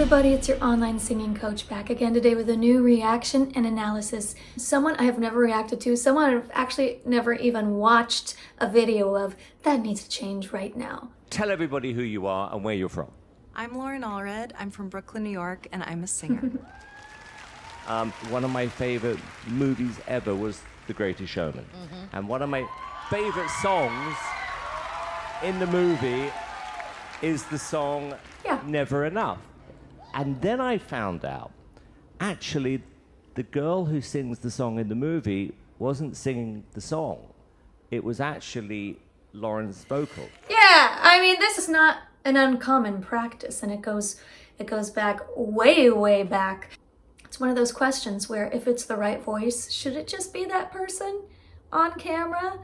everybody, it's your online singing coach back again today with a new reaction and analysis. Someone I have never reacted to, someone I've actually never even watched a video of. That needs to change right now. Tell everybody who you are and where you're from. I'm Loren Allred. I'm from Brooklyn, New York, and I'm a singer. One of my favorite movies ever was The Greatest Showman. And one of my favorite songs in the movie is the song Never Enough. And then I found out, actually, the girl who sings the song in the movie wasn't singing the song. It was actually Loren's vocal. Yeah, I mean, this is not an uncommon practice, and it goes back way back. It's one of those questions where if it's the right voice, should it just be that person on camera?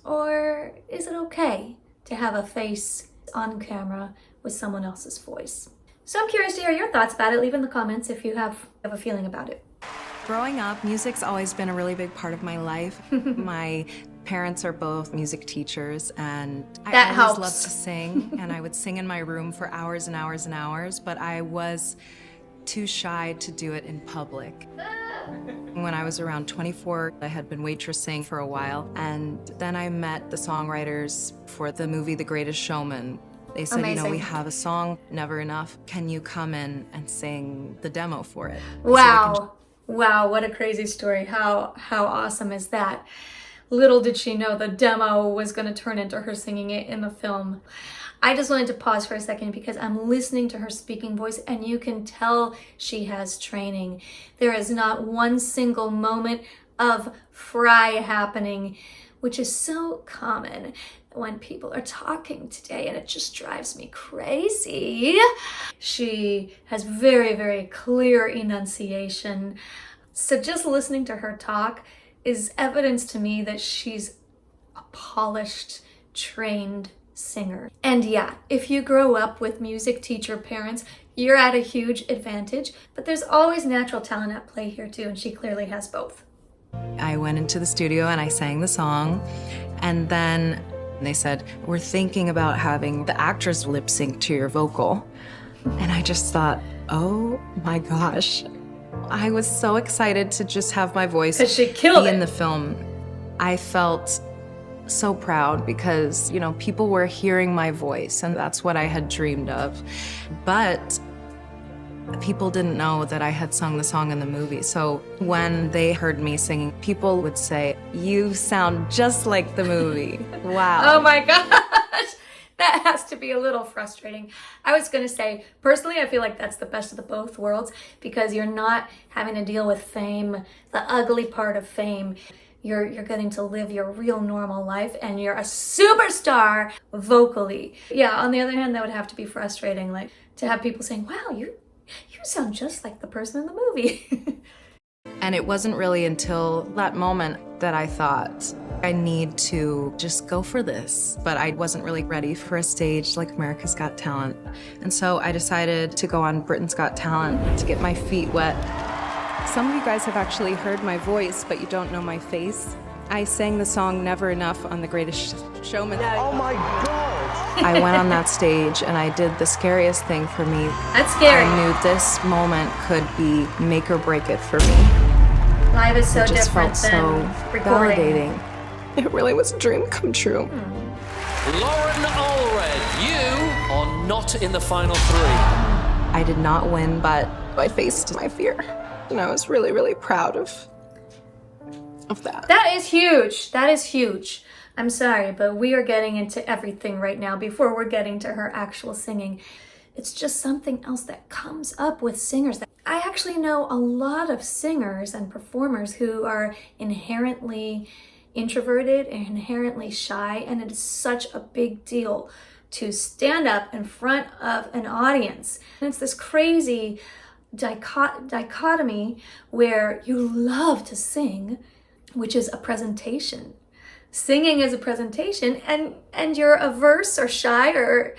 Or is it okay to have a face on camera with someone else's voice? So I'm curious to hear your thoughts about it. Leave in the comments if you have a feeling about it. Growing up, music's always been a really big part of my life. My parents are both music teachers, and I always loved to sing, and I would sing in my room for hours and hours and hours, but I was too shy to do it in public. When I was around 24, I had been waitressing for a while, and then I met the songwriters for the movie The Greatest Showman. They said, Amazing. you know, we have a song, Never Enough. Can you come in and sing the demo for it? Wow. Wow, what a crazy story. How awesome is that? Little did she know the demo was going to turn into her singing it in the film. I just wanted to pause for a second because I'm listening to her speaking voice and you can tell she has training. There is not one single moment of fry happening, which is so common when people are talking today, and it just drives me crazy. She has very clear enunciation. So just listening to her talk is evidence to me that she's a polished, trained singer. And yeah, if you grow up with music teacher parents, you're at a huge advantage, but there's always natural talent at play here too, and she clearly has both. I went into the studio and I sang the song, and then they said, we're thinking about having the actress lip sync to your vocal. And I just thought, oh my gosh. I was so excited to just have my voice be in the film. I felt so proud because, you know, people were hearing my voice, and that's what I had dreamed of. But people didn't know that I had sung the song in the movie. So when they heard me singing, people would say, you sound just like the movie. Wow. Oh my gosh. That has to be a little frustrating. I was going to say, personally, I feel like that's the best of the both worlds because you're not having to deal with fame, the ugly part of fame. You're getting to live your real normal life and you're a superstar vocally. Yeah, on the other hand, that would have to be frustrating, like to have people saying, wow, you sound just like the person in the movie. And it wasn't really until that moment that I thought, I need to just go for this. But I wasn't really ready for a stage like America's Got Talent. And so I decided to go on Britain's Got Talent to get my feet wet. Some of you guys have actually heard my voice, but you don't know my face. I sang the song Never Enough on The Greatest Showman. Oh my God! I went on that stage and I did the scariest thing for me. That's scary. I knew this moment could be make or break it for me. Live is so It just different felt than so recording. validating. It really was a dream come true. Loren Allred, you are not in the final three. I did not win, but I faced my fear. And I was really proud of that. That is huge. That is huge. I'm sorry, but we are getting into everything right now before we're getting to her actual singing. It's just something else that comes up with singers. I actually know a lot of singers and performers who are inherently introverted and inherently shy, and it is such a big deal to stand up in front of an audience. And it's this crazy dichotomy where you love to sing, which is a presentation. Singing is a presentation, and you're averse or shy or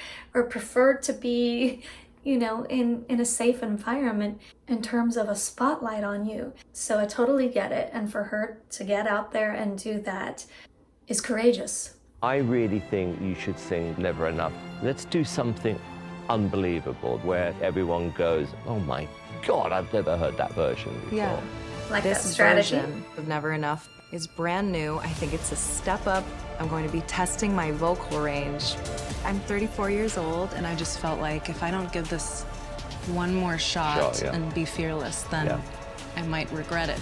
prefer to be, you know, in a safe environment in terms of a spotlight on you. So I totally get it, and for her to get out there and do that is courageous. I really think you should sing Never Enough. Let's do something unbelievable, where everyone goes, oh my God, I've never heard that version before. Yeah. Like that This strategy. version of Never Enough is brand new. I think it's a step up. I'm going to be testing my vocal range. I'm 34 years old, and I just felt like if I don't give this one more shot and be fearless, then I might regret it.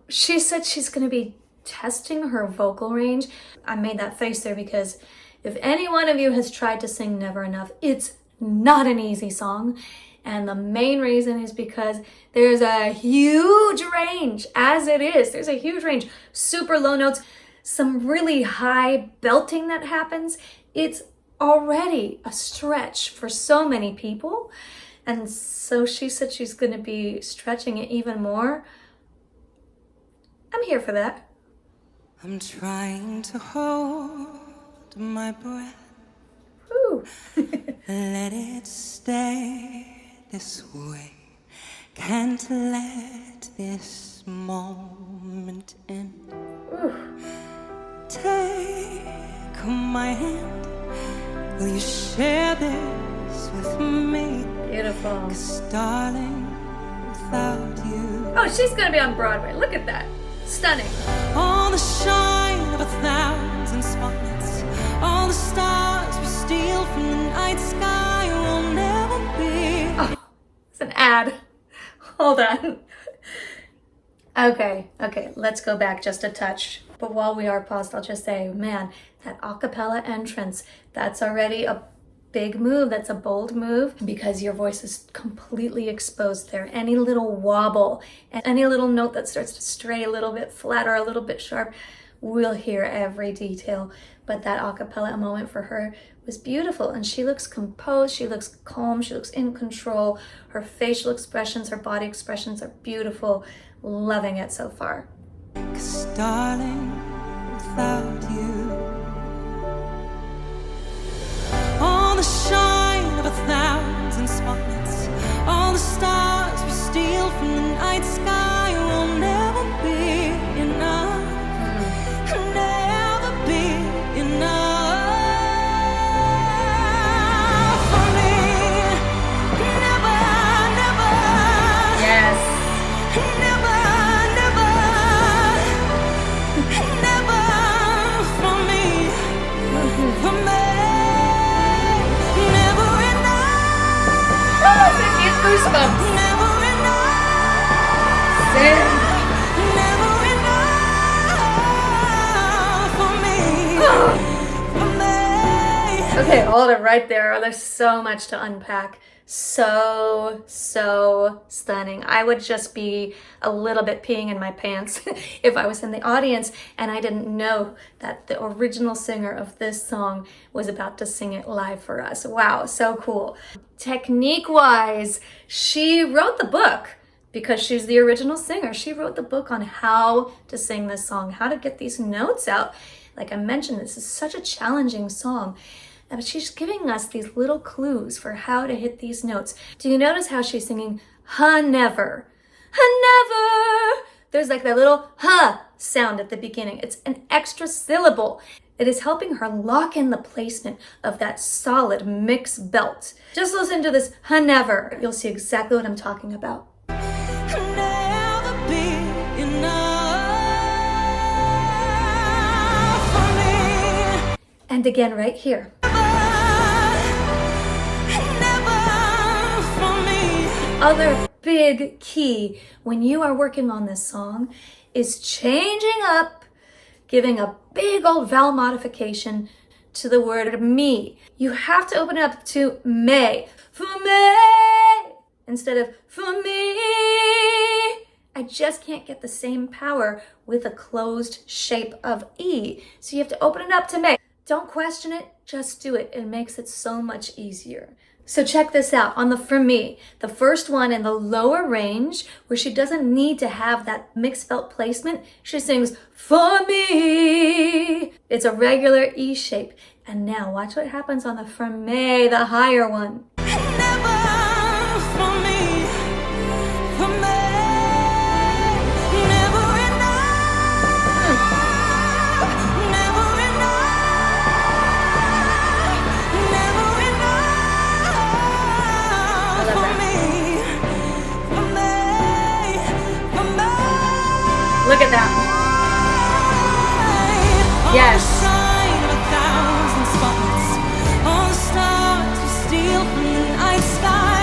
She said she's going to be testing her vocal range. I made that face there because if any one of you has tried to sing Never Enough, it's not an easy song. And the main reason is because there's a huge range, as it is. There's a huge range. Super low notes, some really high belting that happens. It's already a stretch for so many people. And so she said she's going to be stretching it even more. I'm here for that. I'm trying to hold my breath. Woo. Let it stay this way. Can't let this moment end. Ooh. Take my hand. Will you share this with me? Beautiful. 'Cause darling, without you, Oh, she's going to be on Broadway. Look at that. Stunning. all the shine of 1,000 spotlights, all the stars we steal from the night sky will never be. Oh, it's an ad. Hold on. Okay, let's go back just a touch. But while we are paused, I'll just say, man, that a cappella entrance, that's already a big move. That's a bold move because your voice is completely exposed there. Any little wobble and any little note that starts to stray a little bit flat or a little bit sharp, we'll hear every detail. But that a cappella moment for her was beautiful, and she looks composed, she looks calm, she looks in control. Her facial expressions, her body expressions are beautiful. Loving it so far. 'Cause darling, without you, all the shine of 1,000 spotlights, all the stars we steal from the night sky will never be enough. Never be enough for me. Never, never. Yes. Never, never, never for me, for me, never enough, It gives goosebumps. never enough, Sing. never enough for me, for me. Okay, hold it right there. There's so much to unpack. So stunning. I would just be a little bit peeing in my pants if I was in the audience and I didn't know that the original singer of this song was about to sing it live for us. Wow, so cool. Technique-wise, she wrote the book because she's the original singer. She wrote the book on how to sing this song, how to get these notes out. Like I mentioned, this is such a challenging song. But she's giving us these little clues for how to hit these notes. Do you notice how she's singing "huh never"? "Huh never"! There's like that little "huh" sound at the beginning. It's an extra syllable. It is helping her lock in the placement of that solid mixed belt. Just listen to this "huh never." You'll see exactly what I'm talking about. Never be enough for me. And again right here. Other big key when you are working on this song is changing up, giving a big old vowel modification to the word me. You have to open it up to me. For me, instead of for me. I just can't get the same power with a closed shape of E. So you have to open it up to me. Don't question it, just do it. It makes it so much easier. So check this out on the for me, the first one in the lower range where she doesn't need to have that mixed belt placement. She sings for me. It's a regular E shape. And now watch what happens on the for me, the higher one. Never for me, for me, never enough, never enough, never enough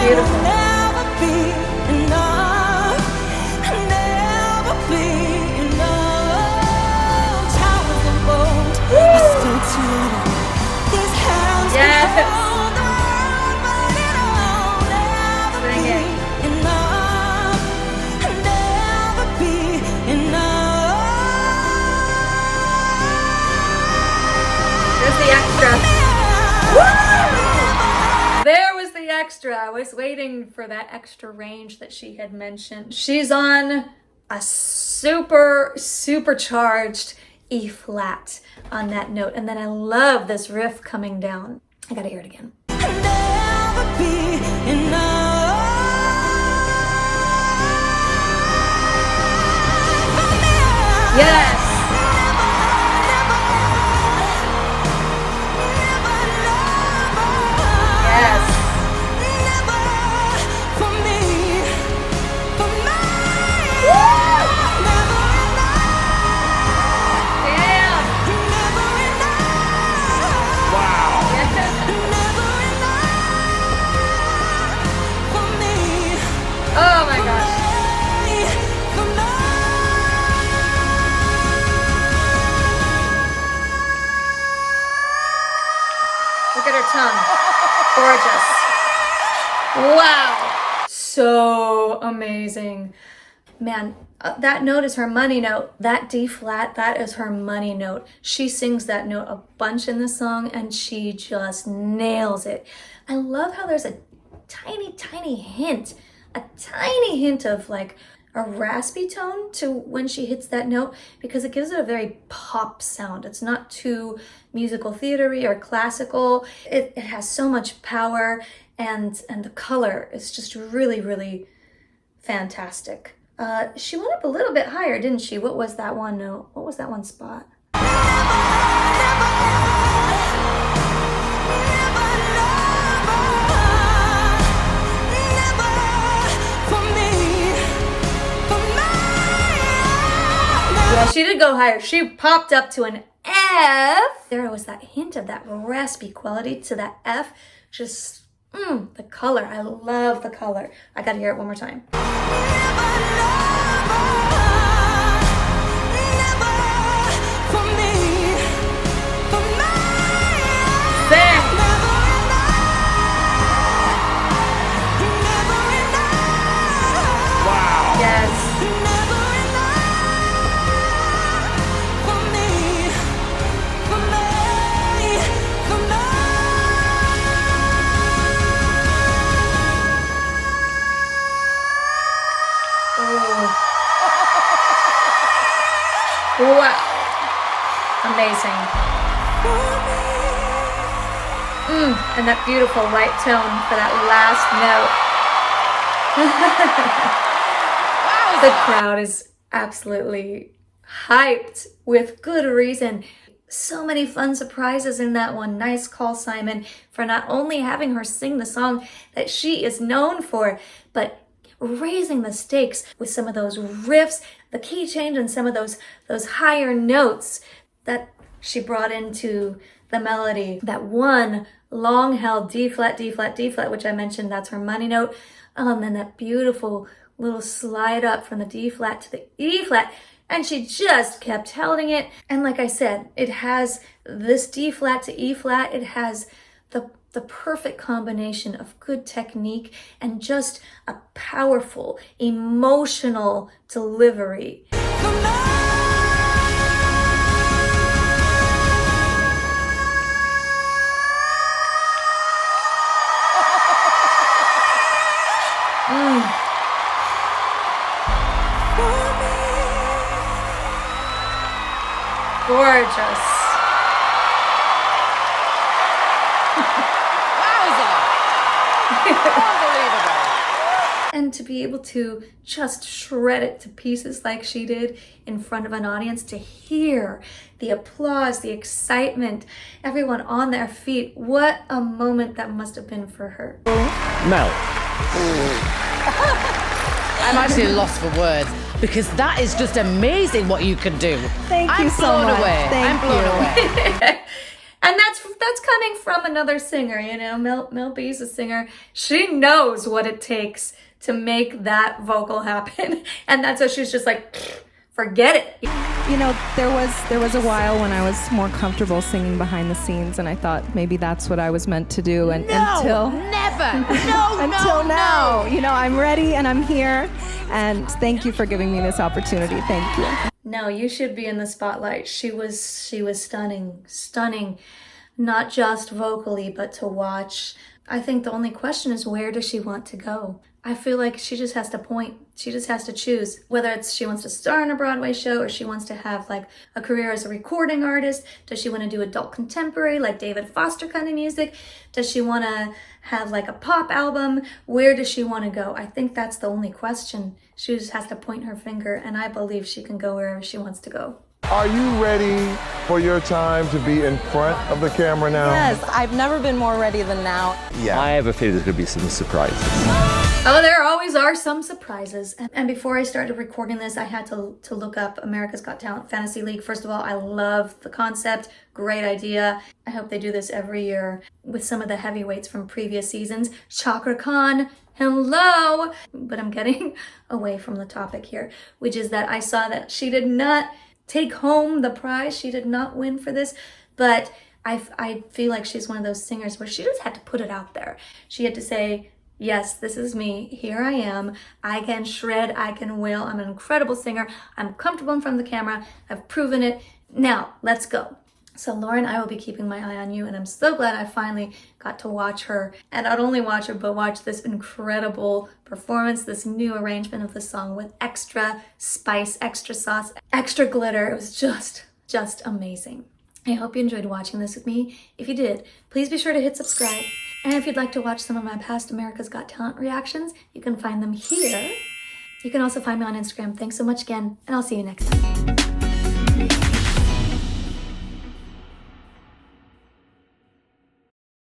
beautiful. Never be enough. Never be enough. Towers of gold are still too little. These hands can Yes. hold the world, but it'll never Sing be it. enough. Never be enough. There's the extra. There was the extra. I was waiting for that extra range that she had mentioned. She's on a supercharged E flat on that note. And then I love this riff coming down. I gotta hear it again. Never be enough. Yes. Yes. For me, for me. Damn. Never enough. Wow. Never enough. For me, Oh my gosh. for me. Look at her tongue. Gorgeous. Wow. So amazing. Man, that note is her money note. That D flat, that is her money note. She sings that note a bunch in the song and she just nails it. I love how there's a tiny hint of like a raspy tone to when she hits that note because it gives it a very pop sound. It's not too musical theater-y or classical. It has so much power and the color is just really fantastic. She went up a little bit higher, didn't she? What was that one note? What was that one spot? Yeah, she did go higher. She popped up to an F. There was that hint of that raspy quality to that F. Just, the color. I love the color. I gotta hear it one more time. Sing. Wow. Yes. Wow. Amazing. And that beautiful white tone for that last note. The crowd is absolutely hyped with good reason. So many fun surprises in that one. Nice call, Simon, for not only having her sing the song that she is known for, but raising the stakes with some of those riffs, the key change, and some of those higher notes that she brought into the melody. That one long-held D flat, D flat, D flat, which I mentioned, that's her money note. And then that beautiful little slide up from the D flat to the E flat. And she just kept holding it. And like I said, it has this D flat to E flat. It has the perfect combination of good technique and just a powerful, emotional delivery. Gorgeous. And to be able to just shred it to pieces like she did in front of an audience, to hear the applause, the excitement, everyone on their feet, what a moment that must have been for her. Mel. I'm actually lost for words because that is just amazing what you can do. Thank you so much. I'm blown away. Thank I'm blown you. away. And that's that's coming from another singer, you know. Mel B's a singer. She knows what it takes to make that vocal happen. And that's why she's just like, forget it. You know, there was a while when I was more comfortable singing behind the scenes, and I thought maybe that's what I was meant to do. And until Never. No, until now, you know, I'm ready and I'm here. And thank you for giving me this opportunity. Thank you. No, you should be in the spotlight. She was stunning, not just vocally, but to watch. I think the only question is, where does she want to go? I feel like she just has to point. She just has to choose whether it's she wants to star in a Broadway show or she wants to have like a career as a recording artist. Does she want to do adult contemporary like David Foster kind of music? Does she want to have like a pop album? Where does she want to go? I think that's the only question. She just has to point her finger, and I believe she can go wherever she wants to go. Are you ready for your time to be in front of the camera now? Yes, I've never been more ready than now. Yeah. I have a feeling there's going to be some surprises. Oh, there always are some surprises. And before I started recording this, I had to look up America's Got Talent Fantasy League. First of all, I love the concept. Great idea. I hope they do this every year with some of the heavyweights from previous seasons. Chakra Khan, hello! But I'm getting away from the topic here, which is that I saw that she did not take home the prize. She did not win for this, but I feel like she's one of those singers where she just had to put it out there. She had to say, yes, this is me. Here I am. I can shred. I can wail. I'm an incredible singer. I'm comfortable in front of the camera. I've proven it. Now, let's go. So Loren, I will be keeping my eye on you, and I'm so glad I finally got to watch her. And not only watch her, but watch this incredible performance, this new arrangement of the song with extra spice, extra sauce, extra glitter. It was just amazing. I hope you enjoyed watching this with me. If you did, please be sure to hit subscribe. And if you'd like to watch some of my past America's Got Talent reactions, you can find them here. You can also find me on Instagram. Thanks so much again, and I'll see you next time.